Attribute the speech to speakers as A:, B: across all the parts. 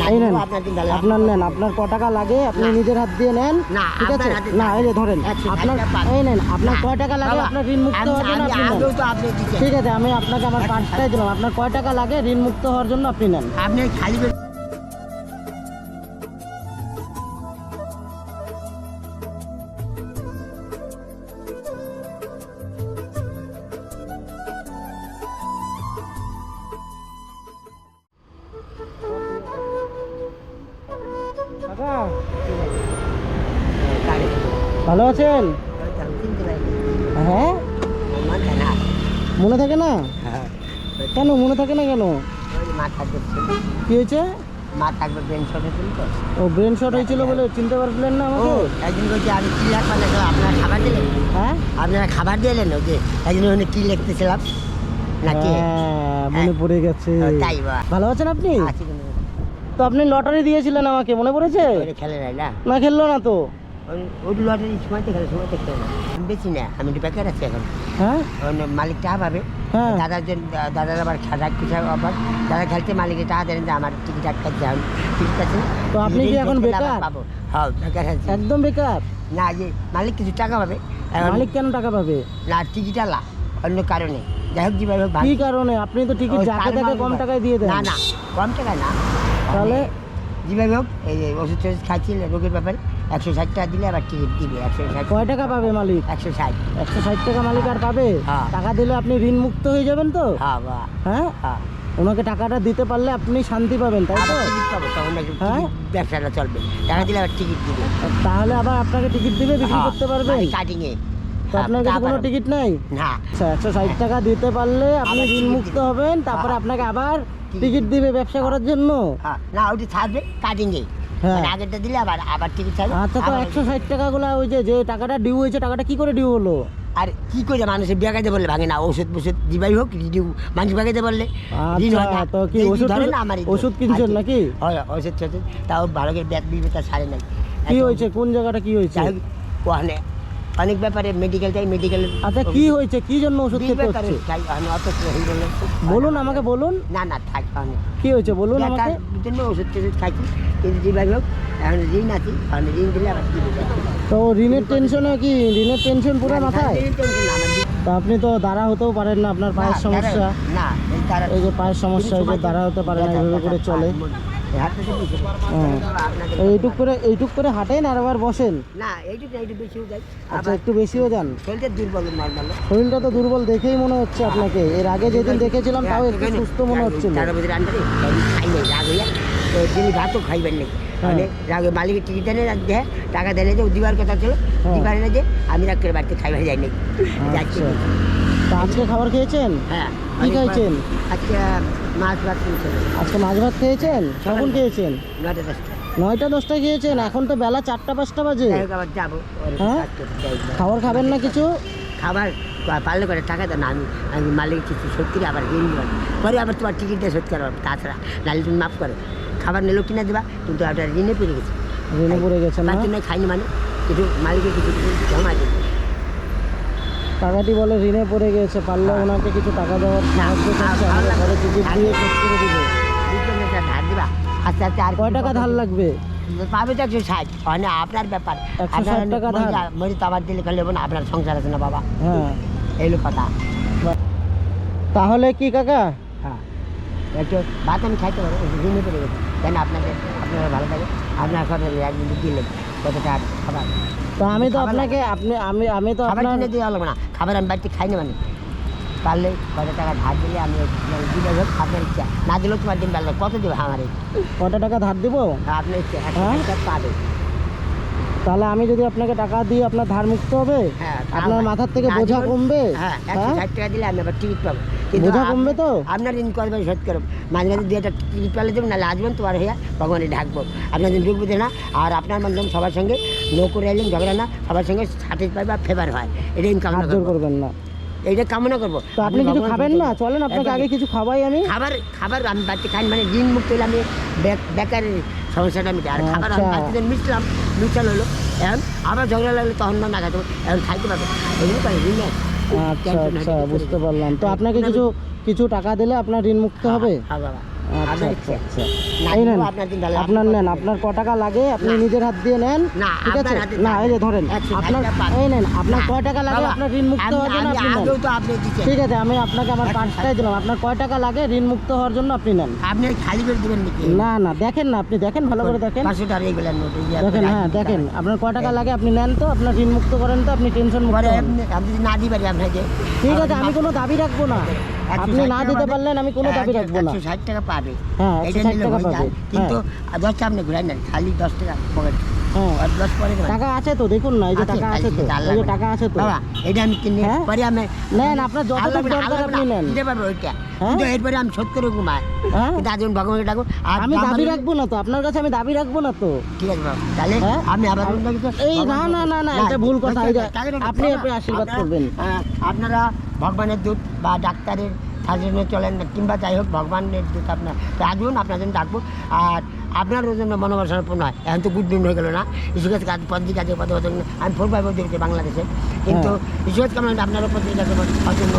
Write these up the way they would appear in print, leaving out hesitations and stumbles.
A: এই নেন, আপনার নেন, আপনার ক টাকা লাগে আপনি নিজের হাত দিয়ে নেন, ঠিক আছে? না এই যে ধরেন, আপনার এই নেন, আপনার কয় টাকা লাগে আপনার ঋণ মুক্ত হওয়ার জন্য আপনি নেন, ঠিক আছে? আমি আপনাকে আমার কার্ডটাই দিলাম, আপনার কয় টাকা লাগে ঋণ মুক্ত হওয়ার জন্য আপনি নেন।
B: আপনি খালি
A: ভালো আছেন? হ্যাঁ, মনে থাকে না? কেন মনে থাকে না কেন? কি হয়েছে? ও ব্রেন শট হয়েছিল বলে চিনতে পারলেন না আমাকে?
B: একদিন বলছি আমি কি লেখবেন, আপনারা খাবার দিলেন?
A: হ্যাঁ,
B: আপনারা খাবার দিলেন ওই যে একদিন ওখানে কি লিখতেছিলাম নাকি?
A: মনে পড়ে গেছে।
B: তাই বা
A: ভালো আছেন আপনি?
B: আছি কিন্তু
A: তো আপনি লটারি দিয়েছিলেন আমাকে, মনে পড়েছে?
B: খেলে নাই না,
A: না খেললো না তো।
B: ওই লটারি সময়তে খেলে সময়তে খেলে না, আমি বেশি না, আমি একটু বেকার আছি এখন।
A: হ্যাঁ,
B: মালিক টাকা পাবে,
A: হ্যাঁ।
B: দাদার আবার খারাপ কিছু আবার দাদা খেলতে মালিকে টাকা দেন যে আমার টিকিট আটকাচ্ছে, আমি টিকিট আছে।
A: তো আপনি কি এখন বেকার?
B: পাবো, হ্যাঁ বেকার আছি।
A: একদম বেকার?
B: না, যে মালিক কিছু টাকা পাবে।
A: মালিক কেন টাকা পাবে?
B: না, টিকিট আলা অন্য কারণে, যাই হোক যেভাবে হোক।
A: কি কারণে? আপনি তো টিকিট যাকে তাকে কম টাকায় দিয়ে দেন।
B: না না, কম টাকায় না,
A: তাহলে
B: যেভাবে হোক এই যে ওষুধ টষুধ খাচ্ছি রোগের ব্যাপারে 160 টাকা দিলে আবার টিকিট দিবে। 160
A: কয় টাকা পাবে মালিক?
B: 160।
A: 160 টাকা মালিক আর পাবে?
B: হ্যাঁ।
A: টাকা দিলে আপনি ঋণ মুক্ত হয়ে যাবেন তো?
B: হ্যাঁ বা
A: হ্যাঁ,
B: হ্যাঁ,
A: ওনাকে টাকাটা দিতে পারলে আপনি শান্তি পাবেন, তাই তো?
B: টিকিট পাবো তখন নাকি
A: হ্যাঁ?
B: ব্যবসাটা চলবে, টাকা দিলে আবার টিকিট দিবে।
A: তাহলে আবার আপনাকে টিকিট দিবে, বিক্রি করতে পারবেন।
B: কাটিংয়ে
A: তো আপনার কাছে কোনো টিকিট নাই?
B: না।
A: আচ্ছা, 160 টাকা দিতে পারলে আপনি
B: আবার
A: ঋণ
B: টিকিট
A: মুক্ত
B: দিবে।
A: হবেন, তারপরে
B: হ্যাঁ।
A: আপনাকে আবার টিকিট দিবে ব্যবসা করার জন্য।
B: হ্যাঁ, না ওটি থাকবে কাটিংয়ে,
A: হ্যাঁ।
B: আগেরটা দিলে আবার আবার টিকিট থাকবে।
A: আচ্ছা, তো 160 টাকাগুলো ওই যে টাকাটা ডিউ হয়েছে, টাকাটা কি করে ডিউ হলো?
B: আর কি করে মানুষের বেগাইতে বললে ভাঙে না, ওষুধ ফষুধ দিবাই হোক ডিউ মানুষ বেগাইতে বললে ঋণ হয় না।
A: আচ্ছা, তো কি
B: এই
A: ওষুধ
B: ধরেন না, আমার
A: ওষুধ কিনছেন নাকি?
B: হয় ওষুধ টষুধ, তাও ভালো করে ব্যাগ দিবে, তার সারে নাই।
A: কি হয়েছে? কোন জায়গাটা কি হয়েছে?
B: যাই হোক, ওখানে অনেক ব্যাপারে মেডিকেল চাই, মেডিকেল।
A: আচ্ছা, কি হয়েছে? কি জন্য ওষুধ খেতে হচ্ছে? বলুন আমাকে, বলুন।
B: না না থাক,
A: কি হয়েছে বলুন আমাকে।
B: জন্য ওষুধ টষুধ খাইছি, কিন্তু যেভাবে হোক এখন ঋণ আছি, ঋণ দিলে আবার কি দিবে।
A: তো ঋণের টেনশনে কি ঋণের টেনশন পুরো মাথায়? তা আপনি তো দাঁড়া হতেও পারেন না, আপনার পায়ের সমস্যা।
B: না,
A: এই যে পায়ের সমস্যা, এই যে দাঁড়া হতে পারেন না, এইভাবে করে চলে। এইটুক করে হাঁটেন আর আবার বসেন?
B: না, এইটুকু বেশিও যাই।
A: আচ্ছা, একটু বেশিও যান।
B: শরীরটা দুর্বল নর্মাল।
A: শরীরটা তো দুর্বল দেখেই মনে হচ্ছে আপনাকে। এর আগে যেদিন দেখেছিলাম তাও একটু সুস্থ মনে হচ্ছিল।
B: 4 বছর আন্ডারে খাই নাই, রাগ হইয়া তো যিনি ভাতও খাইবেন নাকি, মানে রাগ মালিকের টিকিট দেনে দেয়, টাকা দেনে যে দিবার কথা ছিল, দিবার না যে আমি রাগ করে বাড়িতে খাইবার যাই নাকি যাচ্ছি।
A: তা আজকে খাবার খেয়েছেন?
B: হ্যাঁ।
A: কি খাইছেন?
B: আজকে মাছ ভাত খেয়েছেন।
A: আজকে মাছ ভাত খেয়েছেন? কখন খেয়েছেন?
B: 9টা 10টা।
A: 9টা 10টায় খেয়েছেন? এখন তো বেলা 4টা 5টা বাজে।
B: আবার যাবো।
A: হ্যাঁ? খাবার খাবেন না কিছু?
B: খাবার পারলে করে টাকা দেন, আমি মালিক কিছু শোধ করে আবার ঋণ দেবেন, পরে আবার তোমার টিকিট দিয়ে শোধ করো, তাছাড়া নাহলে তুমি মাফ করো। খাবার নিলেও কিনে দেবা, কিন্তু আপনার ঋণে পড়ে গেছে।
A: ঋণে পড়ে গেছেন না?
B: তার জন্য খাইনি, মানে কিছু মালিকের কিছু জমা দিন।
A: টাকাটি বলে ঋণে পড়ে গেছে, পারলে ওনাকে কিছু টাকা দেওয়ার সাহায্য করছে, আমরা ঘরে টিকিট দিয়ে শোধ করে দিব।
B: ধার দিবা আস্তে আস্তে। আর
A: কয় টাকা ধার লাগবে?
B: পাবে তো 160, হয় না আপনার ব্যাপার।
A: 160 টাকা ধার?
B: মরি তো আবার দিলে খেলে না, আপনার সংসার আছে না বাবা।
A: হ্যাঁ,
B: এইলো কথা।
A: তাহলে কি কাকা?
B: হ্যাঁ, একটু ভাত আমি খাইতে পারবো, ঋণে পড়ে গেছে, কেন আপনাকে, আপনারা ভালো থাকে, আপনার সাথে একদিন দিলেন কত টাকা খাবার।
A: তো আমি তো আপনাকে আমি তো
B: খাবার
A: আপনার
B: কিনে দিয়ে হলো না, খাবার আমি বাড়িতে খাই না, মানে পারলে কত টাকা ধার দিলে আমি দিলে হোক আপনার ইচ্ছা, না দিলেও তোমার দিন বেলা কত দেবে আমার এই
A: কত টাকা ধার দিব?
B: আপনার ইচ্ছা,
A: হ্যাঁ?
B: পাবে।
A: তাহলে আমি যদি আপনাকে টাকা দিই আপনার ধার মুক্ত হবে?
B: হ্যাঁ,
A: আপনার মাথার থেকে বোঝা কমবে?
B: হ্যাঁ, 160 টাকা দিলে আমি আবার টিকিট পাবো,
A: বোঝা কমবে তো?
B: আপনার ঋণ করবেন শোধ করব, মাঝে মাঝে 2টা টিকিট পেলে দেবেন, নাহলে আসবেন তোমার হইয়া ভগবানে ঢাকবো, আপনার দিন ঢুকবে না। আর আপনার মাধ্যমে সবার সঙ্গে নো করে এলেন, ঝগড়া না, সবার সঙ্গে স্যাটিসফাই বা ফেভার হয়, এটা আমি কামনা
A: করবেন না,
B: এইটা কামনা করবো।
A: তো আপনি কিছু খাবেন না? চলেন আপনাকে আগে কিছু খাওয়াই আমি।
B: খাবার আমি বাড়িতে খাই, মানে ঋণ মুক্ত হলে আমি বেকারের সমস্যাটা মিটে। আর খাবার আমি বাড়িতে মিশাল হলো, এখন আবার ঝগড়া লাগলে তখন না খাইতে, এখন খাইতে পারবো, ওই জন্য পারি ঋণে।
A: আচ্ছা, বুঝতে পারলাম। তো আপনাকে কিছু টাকা দিলে আপনার ঋণ মুক্ত হবে?
B: হ্যাঁ বাবা,
A: আচ্ছা,
B: আপনার
A: আচ্ছা
B: ইচ্ছে।
A: আচ্ছা
B: না
A: এই নেন
B: দিলেও আপনার দিন ভালো।
A: আপনার নেন, আপনার ক টাকা লাগে আপনি
B: না।
A: নিজের হাত দিয়ে নেন,
B: না,
A: ঠিক আছে?
B: আপনার হাতে
A: না এই যে ধরেন
B: 160
A: আপনার
B: টাকা পাবেন।
A: এই নেন, আপনার
B: না,
A: কয় টাকা লাগে
B: বাবা,
A: আপনার ঋণ মুক্ত হওয়ার জন্য
B: আমি
A: আপনি নেন।
B: আগেও তো আপনি দিচ্ছেন।
A: ঠিক আছে, আমি আপনাকে আমার
B: 160
A: পাঁচটাই দিলাম, আপনার কয় টাকা লাগে ঋণ মুক্ত হওয়ার জন্য আপনি নেন।
B: আপনি খালি করে দিবেন নাকি?
A: না না দেখেন না, আপনি দেখেন ভালো করে দেখেন,
B: 500 টাকা রেগুলার নোট এই যে আপনি
A: দেখেন হ্যাঁ
B: রাখবেন
A: দেখেন
B: টাকা।
A: আপনার কয় টাকা লাগে আপনি নেন তো, আপনার ঋণ মুক্ত করেন তো, আপনি টেনশন মুক্ত
B: পরে
A: হন।
B: আপনি যদি না দিবেন আপনাকে
A: ঠিক আছে, আমি কোনো দাবি রাখবো না, আপনি না দিতে পারলেন আমি কোনো দাবি রাখবো না।
B: 160 টাকা পাবে।
A: হ্যাঁ,
B: এটা
A: 160
B: নিলে
A: টাকা
B: হয়ে
A: পাবে।
B: যায়। কিন্তু 10টা আপনি ঘুরাই নেন, খালি 10 টাকা পকেট।
A: হ্যাঁ
B: আর 10 পরে দেবেন।
A: টাকা আছে তো, দেখুন না এই যে টাকা আছে তো,
B: আল্লাহ
A: এই যে
B: বলে।
A: টাকা আছে তো।
B: বাবা, এটা আমি কিনে
A: হ্যাঁ?
B: পরে আমি
A: নেন, আপনার যতটুকু
B: আল্লাহ বলে,
A: দরকার
B: আল্লাহ
A: আপনি
B: বলে,
A: নেন।
B: দিতে পারবো ওইটা।
A: হ্যাঁ?
B: কিন্তু এরপরে আমি 70 ঘুমাই।
A: হ্যাঁ?
B: কিন্তু আজ ভগবানকে ডাকবো আর
A: আমি
B: দাম
A: দাবি
B: বাড়লে-
A: রাখবো না তো, আপনার কাছে আমি দাবি রাখবো না তো।
B: ঠিক আছে বাবা, তাহলে
A: হ্যাঁ?
B: আমি আবার বলবো কি তো,
A: এই না
B: ভগবান-
A: না না না এটা ভুল কথা, এই যে
B: তাহলে
A: আপনি
B: বাবা,
A: আপনি আশীর্বাদ
B: আপনারা-
A: করবেন।
B: আপনারা ভগবানের দূত বা ডাক্তারের সাজনে চলেন না, কিংবা যাই হোক ভগবানের দূত আপনার তো আসুন, আপনার জন্য ডাকবো। আর আপনার জন্য মনোবাসনা পূর্ণ হয়। এখন তো গুড দিন হয়ে গেলো না, ইস্যুকাজ কাজ পত্রিকা কাজে পদে হতো আমি 4/5 দিয়েছি বাংলাদেশে, কিন্তু ইস্যুকাজ কেমন আপনারও পত্রিকা যেমন অজন্য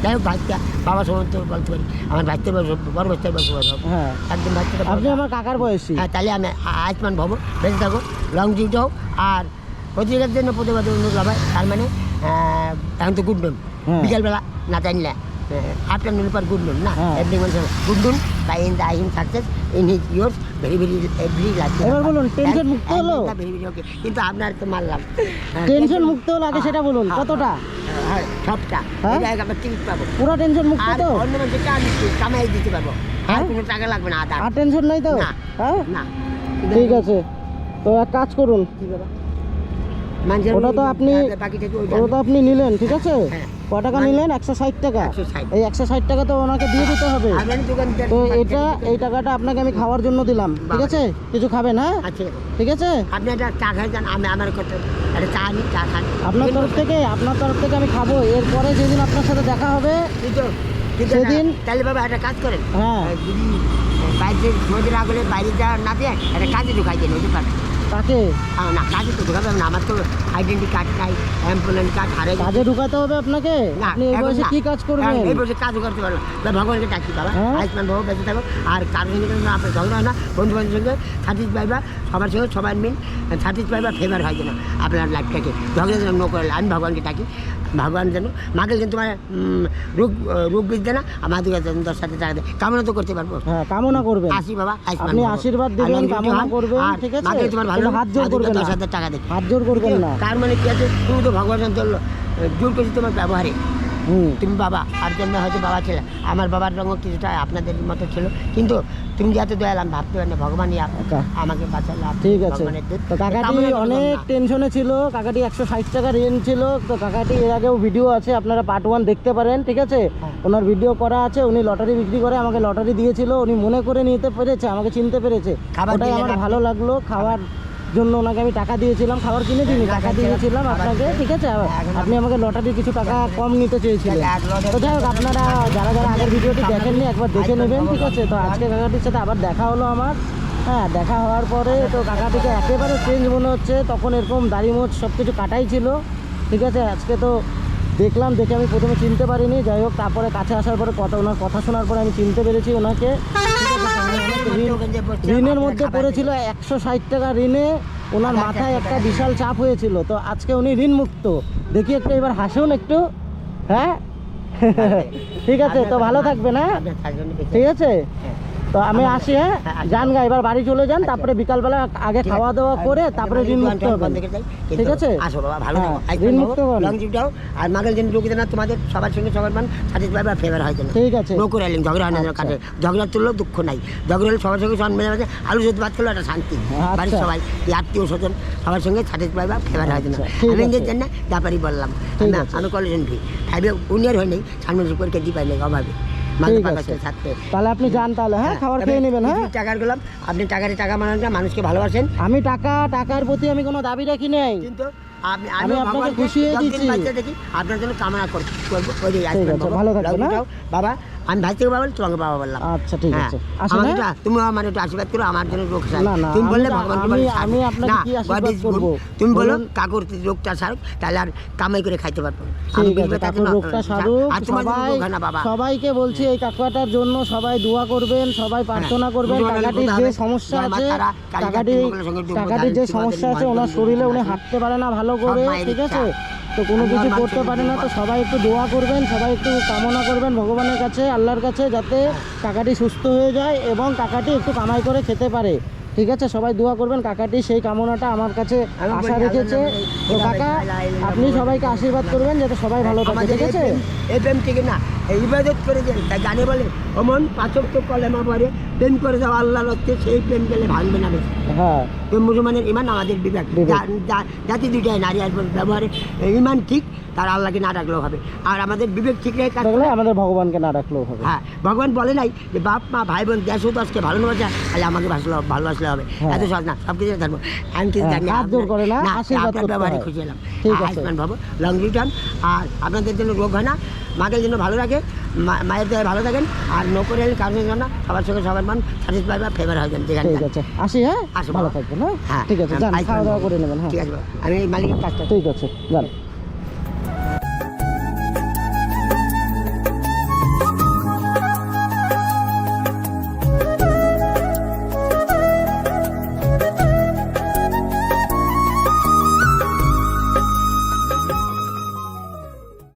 B: যাই হোক ভাইটা বাবা সমস্ত বলতে পারি, আমার ভাইতে বড় বাচ্চার বয়স
A: হ্যাঁ
B: একদম ভাইটা
A: আপনি আমার কাকার বয়সী।
B: হ্যাঁ, তাহলে আমি আয়ুষ্মান ভব বেঁচে থাকো, লং জিউট হোক। আর পত্রিকার জন্য প্রতিবাদ অনুরোধ হবে, তার মানে এখন তো গুড নুন
A: হ্যাঁ।
B: বিকালবেলা না জানলে আফটারনুন পর গুড নুন না,
A: হ্যাঁ।
B: এভরি মানুষ good noon by in the him success in his yours very very every life.
A: এবার বলুন, টেনশন মুক্ত হলো?
B: ভেরি ভেরি ওকে, কিন্তু আপনার তো মারলাম।
A: টেনশন মুক্ত হলো আগে সেটা বলুন, কতটা?
B: হ্যাঁ, সবটা
A: হ্যাঁ?
B: এটা আবার টিকিট পাবো।
A: পুরো টেনশন মুক্ত
B: আর
A: তো?
B: অন্য মানুষকে আমি কামাই দিতে পারবো, আর
A: হ্যাঁ?
B: কোনো টাকা লাগবে না আদা।
A: আর টেনশন নাই তো?
B: না।
A: হ্যাঁ
B: না
A: ঠিক আছে, তো এক কাজ করুন,
B: কি বাবা? মানুষের
A: ওটা তো আপনি-
B: বাকি থেকে ওইটা
A: ওটা তো আপনি নিলেন, ঠিক আছে?
B: হ্যাঁ।
A: ক টাকা নিলেন? 160 টাকা।
B: 160
A: এই 160 টাকা তো ওনাকে দিয়ে দিতে হবে।
B: আপনার দোকানদার
A: তো এটা এই টাকাটা আপনাকে আমি খাওয়ার জন্য দিলাম, ঠিক আছে? কিছু খাবেন? হ্যাঁ
B: আছে,
A: ঠিক আছে,
B: আপনি একটা চা খাই যান, আমি আমার কথা একটা চা নিই, চা খান।
A: আপনার তরফ থেকে আমি খাবো। এরপরে যেদিন আপনার সাথে দেখা হবে
B: কিন্তু
A: সেদিন-
B: তাহলে বাবা একটা কাজ করেন,
A: হ্যাঁ
B: যদি বাইরে সমুদ্রের আগলে বাইরে যাওয়ার না দিয়ে একটা কাজে ঢুকাই দেন ওই দোকান।
A: তাকে
B: না কাজে তো ঢুকাবে না, আমার তো আইডেন্টি কার্ড নাই, এমপ্লয়মেন্ট কার্ড হারে গেছে।
A: কাজে ঢুকাতে হবে আপনাকে?
B: না,
A: আপনি এই
B: এখন
A: বয়সে
B: না।
A: কি কাজ করবেন?
B: এখন এই বয়সে কাজও করতে পারলাম না, ভগবানকে ডাকি বাবা,
A: হ্যাঁ?
B: আয়ুষ্মান বাবু বেঁচে থাকো। আর কারোর সঙ্গে যেন আপনার ঝগড়া হয় না, বন্ধু বান্ধবের সঙ্গে স্যাটিসফাই বা সবার সঙ্গে সবার মিল স্যাটিসফাই বা ফেভার হয় যেন আপনার লাইফটাকে, ঝগড়া যেন নো করে। আমি ভগবানকে ডাকি, ভগবান যেন মাকে কিন্তু তোমার রোগ বিদ্যে না, আমার দিকে যেন 10,000 টাকা দেয়, কামনা তো করতে পারবো।
A: হ্যাঁ কামনা করবেন,
B: আসি বাবা, আয়ুষ্মান
A: আপনি
B: বাবু।
A: আশীর্বাদ
B: আর
A: দিবেন,
B: লংজিভিটি
A: কামনা
B: হন,
A: করবেন,
B: আর
A: ঠিক আছে?
B: মাকে তোমার ভালো
A: কিন্তু হাত জোর করবেন না,
B: 10,000 টাকা দেয়।
A: হাত জোর করবেন না।
B: তার মানে কি আছে, তুমি তো ভগবান ধরলো জোর করছি তোমার ব্যবহারে। তুমি বাবা, আর জন্য হয়তো বাবা ছিল, আমার বাবার রঙও কিছুটা আপনাদের মতো ছিল, কিন্তু তুমি যাতে দয়াল আমি ভাবতে পারি না, ভগবানই
A: আচ্ছা।
B: আমাকে বাঁচালো।
A: ঠিক আছে,
B: ভগবানের দূত।
A: তো কাকাটি
B: কামনা করলাম
A: অনেক
B: না।
A: টেনশনে ছিল, কাকাটি 160 টাকা ঋণ ছিল। তো কাকাটি এর আগেও ভিডিও আছে, আপনারা পার্ট 1 দেখতে পারেন, ঠিক আছে?
B: হ্যাঁ।
A: ওনার ভিডিও করা আছে, উনি লটারি বিক্রি করে আমাকে লটারি দিয়েছিল, উনি মনে করে নিতে পেরেছে, আমাকে চিনতে পেরেছে,
B: খাবার
A: ওটাই
B: দিলেন
A: আমার
B: আপনি?
A: ভালো লাগলো। খাওয়ার জন্য ওনাকে আমি টাকা দিয়েছিলাম, খাবার কিনে দিইনি, টাকা দিয়েছিলাম আপনাকে, ঠিক আছে? আপনি আমাকে লটারি কিছু টাকা কম নিতে চেয়েছিলেন। তো যাই হোক, আপনারা যারা যারা আগের ভিডিওটি দেখেননি একবার দেখে নেবেন, ঠিক আছে? তো আজকে কাকাটির সাথে আবার দেখা হলো আমার। হ্যাঁ, দেখা হওয়ার পরে তো কাকাটিকে একেবারে চেঞ্জ মনে হচ্ছে, তখন এরকম দাড়ি মোচ সব কিছু কাটাই ছিল, ঠিক আছে? আজকে তো দেখলাম, দেখে আমি প্রথমে চিনতে পারিনি, যাই হোক তারপরে কাছে আসার পরে ওনার কথা শোনার পরে আমি চিনতে পেরেছি ওনাকে, ঠিক আছে? তো উনি অনেক ঋণের মধ্যে পড়েছিল, 160 টাকা ঋণে ওনার মাথায় একটা বিশাল চাপ হয়েছিল। তো আজকে উনি ঋণ মুক্ত, দেখি একটু এবার হাসুন একটু, হ্যাঁ ঠিক আছে, তো ভালো থাকবেন, হ্যাঁ
B: আপনার থাকবেন বেঁচে।
A: ঠিক আছে?
B: হ্যাঁ।
A: তো আমি আসি, হ্যাঁ যান গা, এবার বাড়ি চলে যান, তারপরে বিকালবেলা আগে খাওয়া দাওয়া করে তারপরে ঋণ মুক্ত হবেন, ঠিক আছে?
B: আসো বাবা, ভালো
A: হ্যাঁ,
B: থাকো,
A: ঋণ মুক্ত হন।
B: লং জিপ দাও। আর মাগের জন্য রুগীদের না, তোমাদের সবার সঙ্গে সবার মান স্যাটিসফাই বা ফেভার হয় যেন।
A: ঠিক আছে,
B: নো করে এলেন, ঝগড়া হয় না যেন
A: আচ্ছা।
B: কাটে, ঝগড়া তুললেও দুঃখ নাই, ঝগড়া হলে সবার সঙ্গে সমান মেলে মাঝে আলু যদি ভাত খেলো একটা শান্তি,
A: আচ্ছা।
B: বাড়ির সবাই এই আত্মীয় স্বজন সবার সঙ্গে স্যাটিসফাই বা ফেভার হয় যেন।
A: আচ্ছা, ঠিক
B: আমি
A: আছে।
B: নিজের জন্য ব্যাপারই বললাম
A: ঠিক
B: না,
A: আছে।
B: আমি কলেজ এন্ট্রি 5 উনিয়ার হয় নাই, সামনের পরীক্ষা দিয়ে পাই নাই অভাবে, মাঝে
A: ঠিক
B: পাকা
A: আছে।
B: থাকতে।
A: তাহলে আপনি যান তাহলে, হ্যাঁ খাবার খেয়ে নেবেন, হ্যাঁ?
B: টাকার গেলাম, আপনি টাকা মানান না, মানুষকে ভালোবাসেন,
A: আমি টাকার প্রতি আমি কোনো দাবি রাখি নাই,
B: কিন্তু আমি
A: আমি আপনাকে
B: ভগবানকে
A: খুশিয়ে
B: 10 দিন
A: দিচ্ছি।
B: বাঁচিয়ে দেখি, আপনার জন্য কামনা করবো ওই যে
A: ঠিক আছে, ভালো থাকবেন, হ্যাঁ?
B: বাবা। আমি ভাই থেকে বাবা বলি, তোমাকে বাবা বললাম।
A: আচ্ছা ঠিক
B: হ্যাঁ,
A: আছে, আসি
B: আমাকে
A: না?
B: একটু- তুমি আমার একটু আশীর্বাদ করো, আমার জন্য রোগ সারুক।
A: না, না,
B: তুমি বললে
A: আমি-
B: ভগবান
A: আমি- আমি আপনাকে কি আশীর্বাদ করবো?
B: তুমি বলো
A: বলুন।
B: কাকুর রোগটা সারুক, তাহলে আর কামাই করে খাইতে পারবো। আমি
A: ঠিক আছে,
B: বুঝবে তাতে
A: কাকুর
B: না,
A: রোগটা সারুক।
B: আর তোমার জন্য
A: সবাই
B: রোগ হয় না বাবা।
A: সবাইকে বলছি এই কাকুয়াটার জন্য সবাই দোয়া করবেন, সবাই প্রার্থনা করবেন। কাকাটির যে সমস্যা আছে, কাকাটির যে সমস্যা আছে, ওনার শরীরে উনি হাঁটতে পারে না ভালো করে, ঠিক আছে, তো কোনো কিছু করতে পারে না, তো সবাই একটু দোয়া করবেন, সবাই একটু কামনা করবেন ভগবানের কাছে, আল্লাহর কাছে, যাতে কাকাটি সুস্থ হয়ে যায় এবং কাকাটি একটু কামাই করে খেতে পারে। ঠিক আছে, সবাই দোয়া করবেন। কাকাটি সেই কামনাটা আমার কাছে আশা রেখেছে। তো কাকা, আপনি সবাইকে আশীর্বাদ করবেন যাতে সবাই ভালো থাকে, ঠিক আছে?
B: এই প্রেম ঠিক না, এই ইবাদত করে যে তাই জানে বলে অমন পাচক তো কলেমা পরে প্রেম করে যাও আল্লাহর হচ্ছে, সেই প্রেম গেলে ভাঙবে না বেশি।
A: হ্যাঁ,
B: প্রেম মুসলমানের ইমান, আমাদের বিবেক। জাতি দুইটাই, নারী আর ব্যবহারে ইমান ঠিক, তার আল্লাহকে না ডাকলেও হবে, আর আমাদের বিবেক ঠিক রেখে কাজ
A: দেখলে
B: করলে-
A: আমাদের ভগবানকে না রাখলেও হবে।
B: হ্যাঁ, ভগবান বলে নাই যে বাপ মা ভাই বোন দেশ দশকে ভালোবাসা, তাহলে আমাকে ভালোবাসলে হবে,
A: হ্যাঁ।
B: এত সহজ না, সব কিছু ধর্ম। আমি কিছু
A: হ্যাঁ,
B: জানি না,
A: হাত জোর করে না,
B: না,
A: আশীর্বাদ
B: আপনার
A: করতে
B: ব্যবহারে
A: হয়।
B: খুশি হলাম।
A: ঠিক আছে।
B: আয়ুষ্মান ভাবো, লং রিটার্ন, আর আপনাদের জন্য রোগ হয় না, মাকে জন্য ভালো রাখে, মায়ের দেহে ভালো থাকেন, আর নকরে কারণের জন্য সবার সঙ্গে সবার মন স্যাটিসফাই বা ফেভার হয়ে যান যেখানে
A: ঠিক
B: যান।
A: আছে, আসি। হ্যাঁ,
B: আসো
A: ভালো
B: বাবা।
A: থাকবেন। হ্যাঁ,
B: হ্যাঁ,
A: ঠিক আছে, যান,
B: আয়ুষ্মান
A: খাওয়া দাওয়া
B: ভাবো।
A: করে নেবেন। হ্যাঁ,
B: ঠিক আছে বাবা, আমি এই মালিকের কাজটা
A: ঠিক আছে, যান।